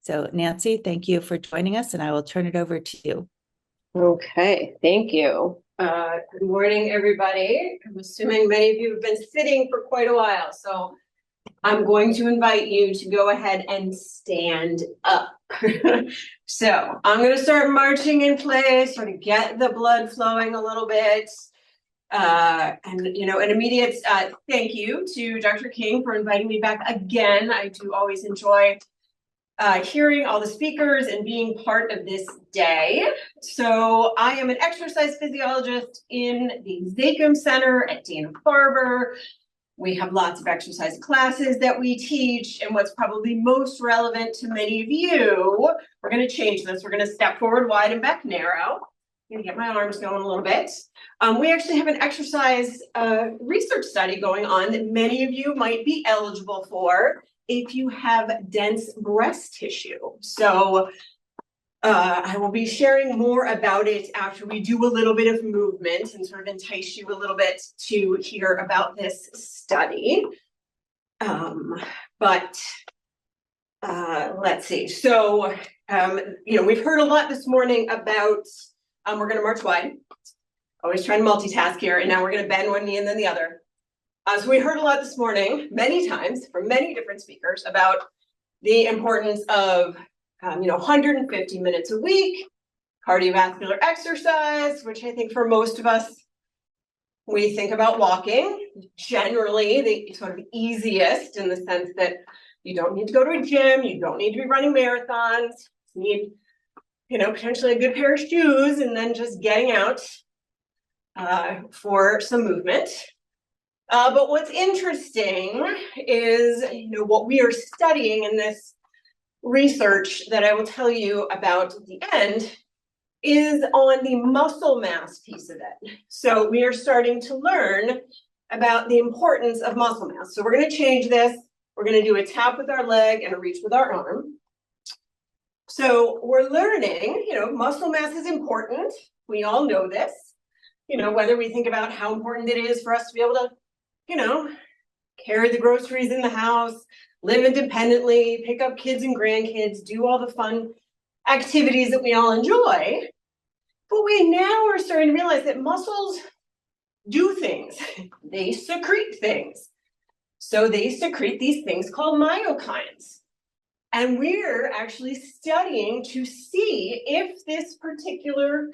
So Nancy, thank you for joining us, and I will turn it over to you. Okay, thank you. Good morning, everybody. I'm assuming many of you have been sitting for quite a while, so I'm going to invite you to go ahead and stand up. So I'm going to start marching in place, sort of get the blood flowing a little bit. And an immediate thank you to Dr. King for inviting me back again. I do always enjoy hearing all the speakers and being part of this day. So I am an exercise physiologist in the Zakem Center at Dana-Farber. We have lots of exercise classes that we teach, and what's probably most relevant to many of you, we're going to change this. We're going to step forward wide and back narrow. I'm going to get my arms going a little bit. We actually have an exercise research study going on that many of you might be eligible for if you have dense breast tissue. So I will be sharing more about it after we do a little bit of movement and sort of entice you a little bit to hear about this study. Let's see. So, we've heard a lot this morning about, we're going to march wide. Always trying to multitask here, and now we're going to bend one knee and then the other. So we heard a lot this morning, many times, from many different speakers about the importance of 150 minutes a week, cardiovascular exercise, which I think for most of us, we think about walking. Generally, the sort of easiest in the sense that you don't need to go to a gym, you don't need to be running marathons, you need, potentially a good pair of shoes, and then just getting out for some movement. But what's interesting is, what we are studying in this research that I will tell you about at the end is on the muscle mass piece of it. So we are starting to learn about the importance of muscle mass. So we're going to change this. We're going to do a tap with our leg and a reach with our arm. So we're learning, muscle mass is important. We all know this, whether we think about how important it is for us to be able to carry the groceries in the house, live independently, pick up kids and grandkids, do all the fun activities that we all enjoy. But we now are starting to realize that muscles do things. They secrete things. So they secrete these things called myokines. And we're actually studying to see if this particular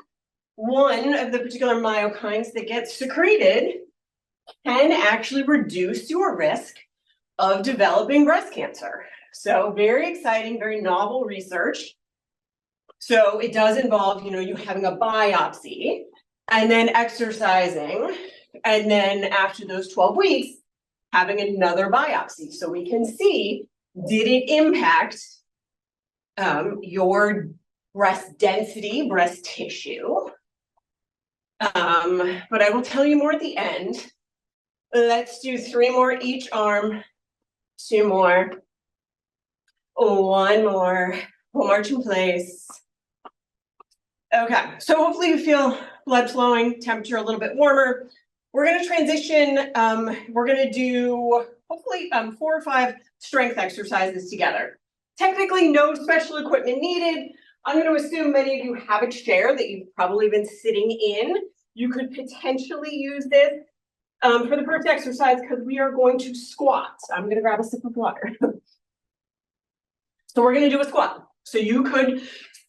one of the particular myokines that gets secreted can actually reduce your risk of developing breast cancer. So very exciting, very novel research. So it does involve, you having a biopsy and then exercising. And then after those 12 weeks, having another biopsy. So we can see, did it impact your breast density, breast tissue? But I will tell you more at the end. Let's do 3 more each arm, 2 more, 1 more. We'll march in place. Okay, so hopefully you feel blood flowing, temperature a little bit warmer. We're going to transition. We're going to do hopefully 4 or 5 strength exercises together. Technically, no special equipment needed. I'm going to assume many of you have a chair that you've probably been sitting in. You could potentially use this for the first exercise because we are going to squat. I'm going to grab a sip of water. So we're going to do a squat. So you could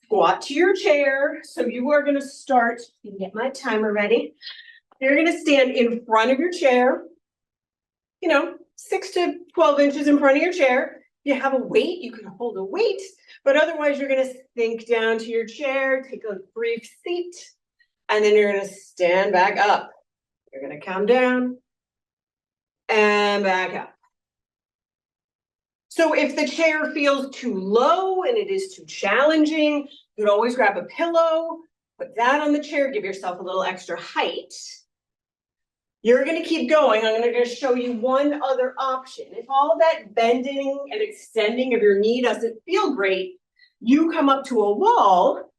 squat to your chair. So you are going to start, you can get my timer ready. You're going to stand in front of your chair, 6 to 12 inches in front of your chair. If you have a weight, you can hold a weight, but otherwise you're going to sink down to your chair, take a brief seat, and then you're going to stand back up. You're going to come down and back up. So if the chair feels too low and it is too challenging, you could always grab a pillow, put that on the chair, give yourself a little extra height. You're going to keep going. I'm going to show you one other option. If all that bending and extending of your knee doesn't feel great, you come up to a wall,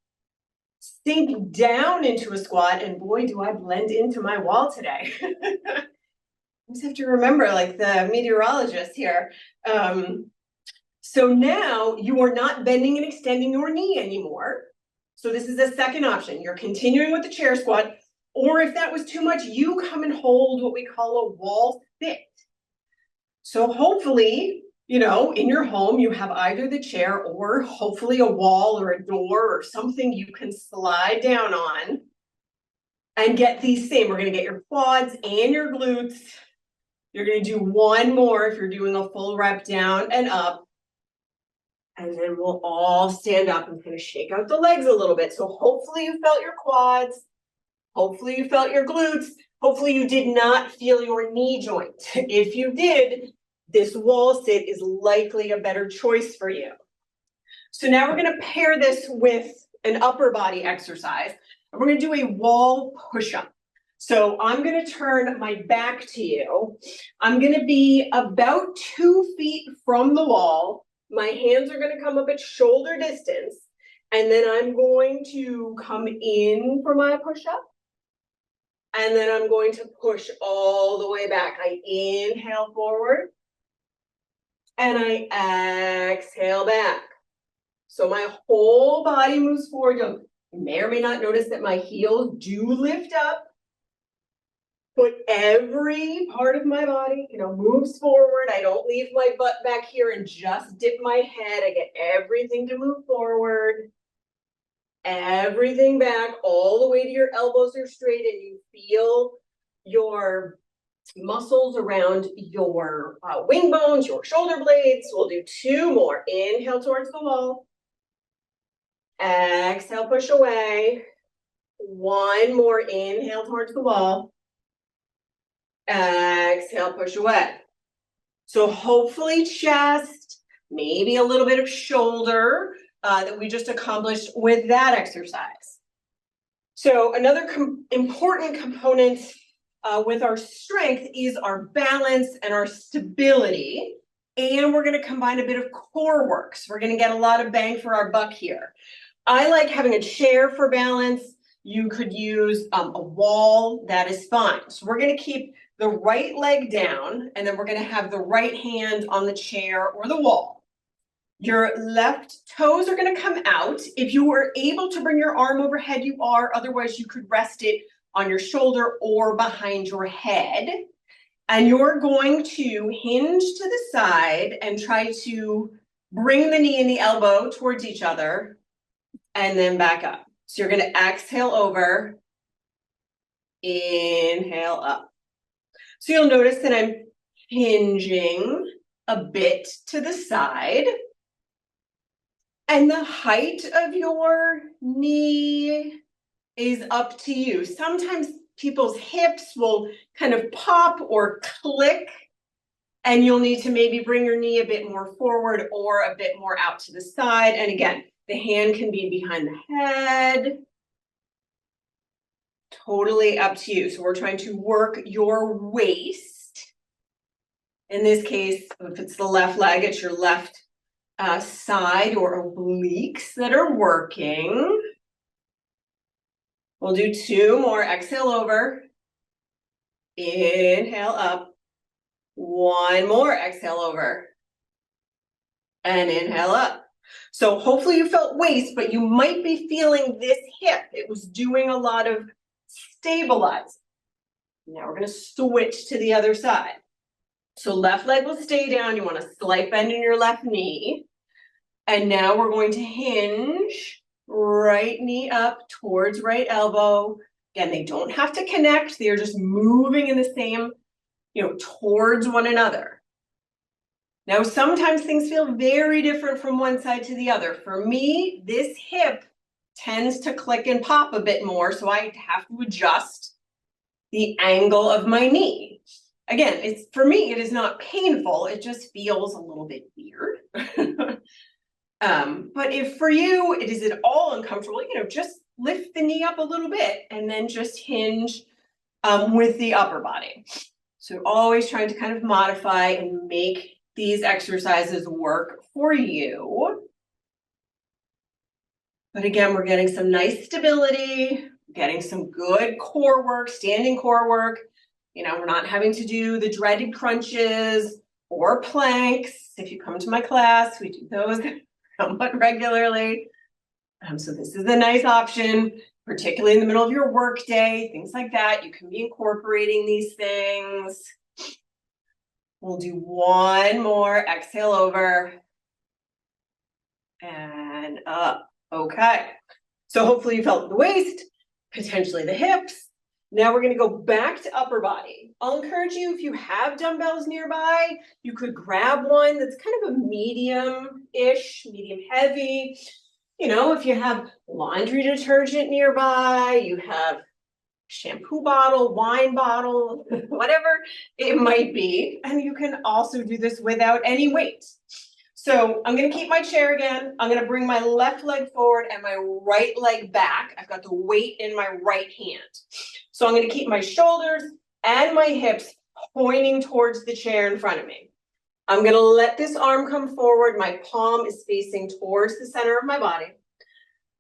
sink down into a squat, and boy, do I blend into my wall today. I just have to remember, like the meteorologist here. So now you are not bending and extending your knee anymore. So this is a second option. You're continuing with the chair squat, or if that was too much, you come and hold what we call a wall sit. So hopefully, you know, in your home, you have either the chair or hopefully a wall or a door or something you can slide down on and get these same. We're going to get your quads and your glutes. You're going to do one more if you're doing a full rep down and up. And then we'll all stand up and kind of shake out the legs a little bit. So hopefully you felt your quads. Hopefully you felt your glutes. Hopefully you did not feel your knee joint. If you did, this wall sit is likely a better choice for you. So now we're going to pair this with an upper body exercise. And we're going to do a wall push-up. So I'm going to turn my back to you. I'm going to be about 2 feet from the wall. My hands are going to come up at shoulder distance. And then I'm going to come in for my push-up. And then I'm going to push all the way back. I inhale forward. And I exhale back. So my whole body moves forward. You may or may not notice that my heels do lift up. But every part of my body, you know, moves forward. I don't leave my butt back here and just dip my head. I get everything to move forward. Everything back all the way to your elbows are straight and you feel your muscles around your wing bones, your shoulder blades. We'll do 2 more. Inhale towards the wall. Exhale, push away. 1 more. Inhale towards the wall. Exhale, push away. So hopefully chest, maybe a little bit of shoulder that we just accomplished with that exercise. So another important component with our strength is our balance and our stability. And we're going to combine a bit of core work. So we're going to get a lot of bang for our buck here. I like having a chair for balance. You could use a wall, that is fine. So we're going to keep the right leg down, and then we're going to have the right hand on the chair or the wall. Your left toes are going to come out. If you were able to bring your arm overhead, you are. Otherwise, you could rest it on your shoulder or behind your head. And you're going to hinge to the side and try to bring the knee and the elbow towards each other and then back up. So you're going to exhale over, inhale up. So you'll notice that I'm hinging a bit to the side. And the height of your knee is up to you. Sometimes people's hips will kind of pop or click, and you'll need to maybe bring your knee a bit more forward or a bit more out to the side. And again, the hand can be behind the head. Totally up to you. So we're trying to work your waist. In this case, if it's the left leg, it's your left side or obliques that are working. We'll do 2 more. Exhale over. Inhale up. 1 more. Exhale over. And inhale up. So hopefully you felt waist, but you might be feeling this hip. It was doing a lot of stabilizing. Now we're going to switch to the other side. So left leg will stay down. You want a slight bend in your left knee. And now we're going to hinge. Right knee up towards right elbow. Again, they don't have to connect. They're just moving in the same, towards one another. Now, sometimes things feel very different from one side to the other. For me, this hip tends to click and pop a bit more, so I have to adjust the angle of my knee. Again, for me, it is not painful. It just feels a little bit weird. But if for you, it is at all uncomfortable, just lift the knee up a little bit and then just hinge with the upper body. So always trying to kind of modify and make these exercises work for you. But again, we're getting some nice stability, getting some good core work, standing core work. We're not having to do the dreaded crunches or planks. If you come to my class, we do those somewhat regularly. So this is a nice option, particularly in the middle of your workday, things like that. You can be incorporating these things. We'll do one more, exhale over and up. Okay. So hopefully you felt the waist, potentially the hips. Now we're going to go back to upper body. I'll encourage you, if you have dumbbells nearby, you could grab one that's kind of a medium-ish, medium heavy. You know, if you have laundry detergent nearby, you have shampoo bottle, wine bottle, whatever it might be. And you can also do this without any weight. So I'm going to keep my chair again. I'm going to bring my left leg forward and my right leg back. I've got the weight in my right hand. So I'm going to keep my shoulders and my hips pointing towards the chair in front of me. I'm going to let this arm come forward. My palm is facing towards the center of my body.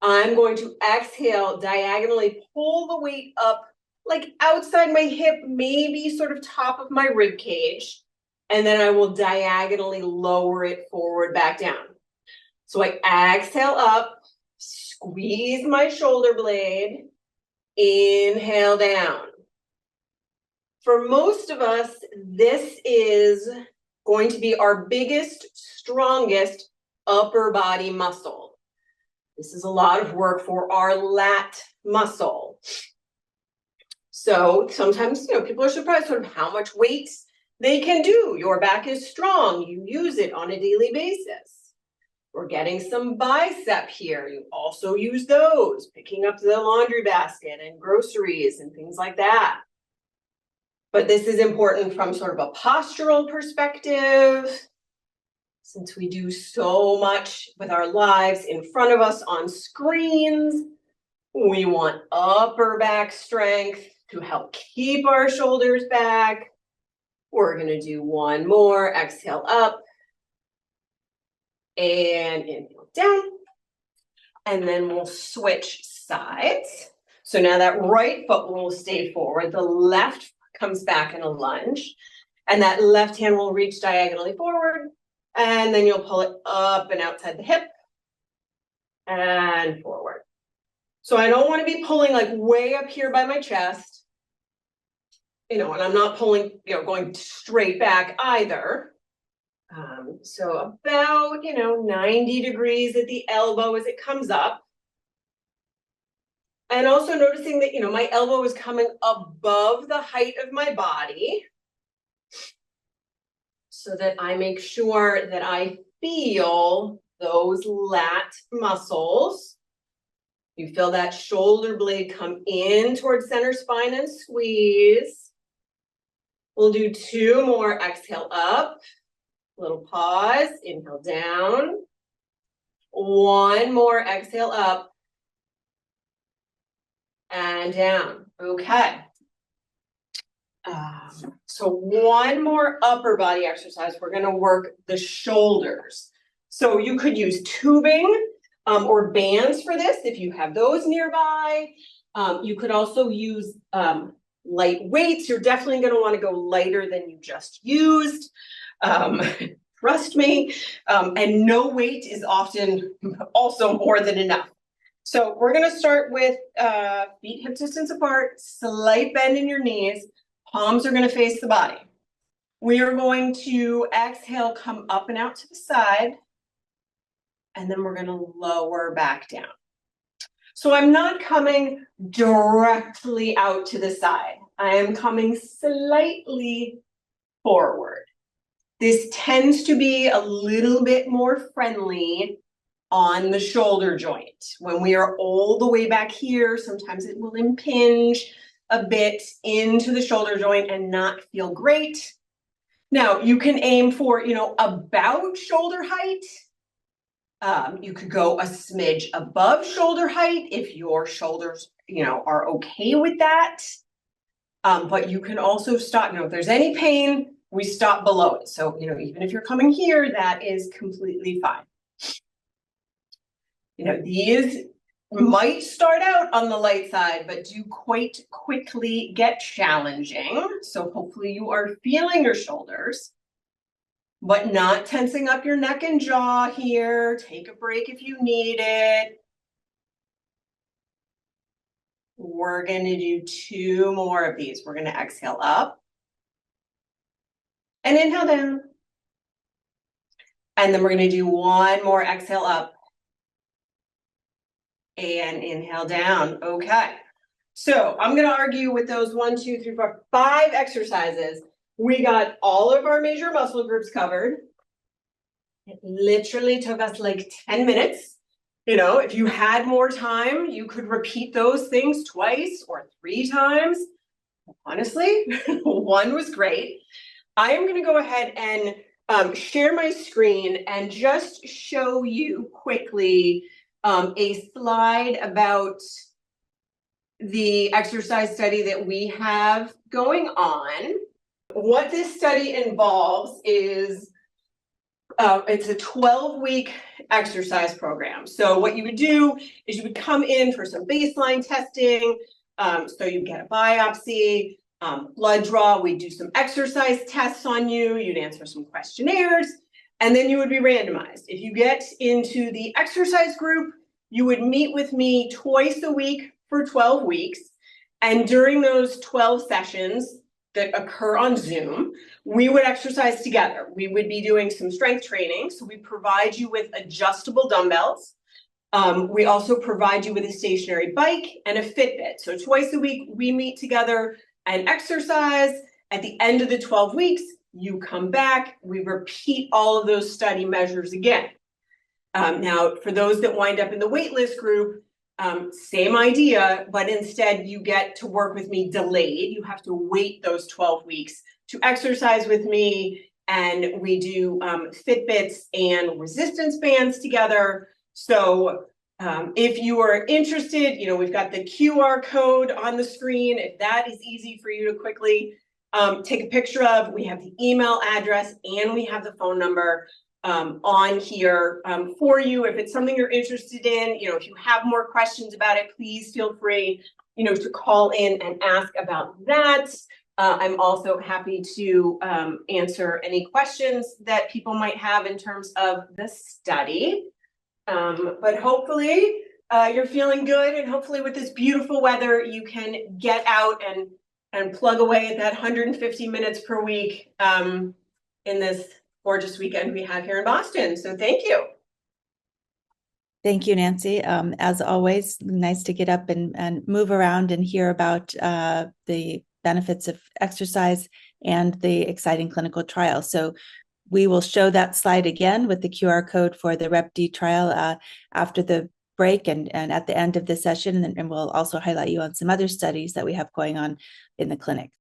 I'm going to exhale, diagonally pull the weight up, like outside my hip, maybe sort of top of my rib cage. And then I will diagonally lower it forward back down. So I exhale up, squeeze my shoulder blade, inhale down. For most of us, this is going to be our biggest, strongest upper body muscle. This is a lot of work for our lat muscle. So sometimes, people are surprised sort of how much weight they can do. Your back is strong. You use it on a daily basis. We're getting some bicep here. You also use those, picking up the laundry basket and groceries and things like that. But this is important from sort of a postural perspective. Since we do so much with our lives in front of us on screens, we want upper back strength to help keep our shoulders back. We're going to do one more, exhale up and inhale down. And then we'll switch sides. So now that right foot will stay forward, the left comes back in a lunge, and that left hand will reach diagonally forward. And then you'll pull it up and outside the hip and forward. So I don't want to be pulling like way up here by my chest, and I'm not pulling, going straight back either. So about, 90 degrees at the elbow as it comes up. And also noticing that, my elbow is coming above the height of my body, so that I make sure that I feel those lat muscles. You feel that shoulder blade come in towards center spine and squeeze. We'll do two more. Exhale up, little pause, inhale down. One more, exhale up and down. Okay. So one more upper body exercise. We're going to work the shoulders. So you could use tubing or bands for this if you have those nearby. You could also use light weights. You're definitely going to want to go lighter than you just used. Trust me. And no weight is often also more than enough. So we're going to start with feet hip distance apart, slight bend in your knees. Palms are going to face the body. We are going to exhale, come up and out to the side, and then we're going to lower back down. So I'm not coming directly out to the side. I am coming slightly forward. This tends to be a little bit more friendly on the shoulder joint. When we are all the way back here, sometimes it will impinge a bit into the shoulder joint and not feel great. Now you can aim for, about shoulder height. You could go a smidge above shoulder height if your shoulders, are okay with that. But you can also stop, if there's any pain, we stop below it. So, even if you're coming here, that is completely fine. These might start out on the light side, but do quite quickly get challenging. So hopefully you are feeling your shoulders. but not tensing up your neck and jaw here. Take a break if you need it. We're going to do 2 more of these. We're going to exhale up and inhale down. And then we're going to do 1 more exhale up and inhale down. Okay. So I'm going to argue with those 1, 2, 3, 4, 5 exercises. We got all of our major muscle groups covered. It literally took us like 10 minutes. If you had more time, you could repeat those things twice or 3 times. Honestly, 1 was great. I am going to go ahead and share my screen and just show you quickly a slide about the exercise study that we have going on. What this study involves is it's a 12-week exercise program. So what you would do is you would come in for some baseline testing. So you get a biopsy, blood draw. We do some exercise tests on you. You'd answer some questionnaires, and then you would be randomized. If you get into the exercise group, you would meet with me twice a week for 12 weeks. And during those 12 sessions that occur on Zoom, we would exercise together. We would be doing some strength training. So we provide you with adjustable dumbbells. We also provide you with a stationary bike and a Fitbit. So twice a week, we meet together and exercise. At the end of the 12 weeks, you come back. We repeat all of those study measures again. Now, for those that wind up in the waitlist group, same idea, but instead you get to work with me delayed. You have to wait those 12 weeks to exercise with me, and we do Fitbits and resistance bands together. So if you are interested, we've got the QR code on the screen. If that is easy for you to quickly take a picture of, we have the email address and we have the phone number on here for you. If it's something you're interested in, if you have more questions about it, please feel free, to call in and ask about that. I'm also happy to answer any questions that people might have in terms of the study. But hopefully you're feeling good, and hopefully with this beautiful weather, you can get out and plug away at that 150 minutes per week in this gorgeous weekend we have here in Boston. So thank you. Thank you, Nancy. As always, nice to get up and move around and hear about the benefits of exercise and the exciting clinical trial. So we will show that slide again with the QR code for the REP-D trial after the break and at the end of the session. And we'll also highlight you on some other studies that we have going on in the clinic.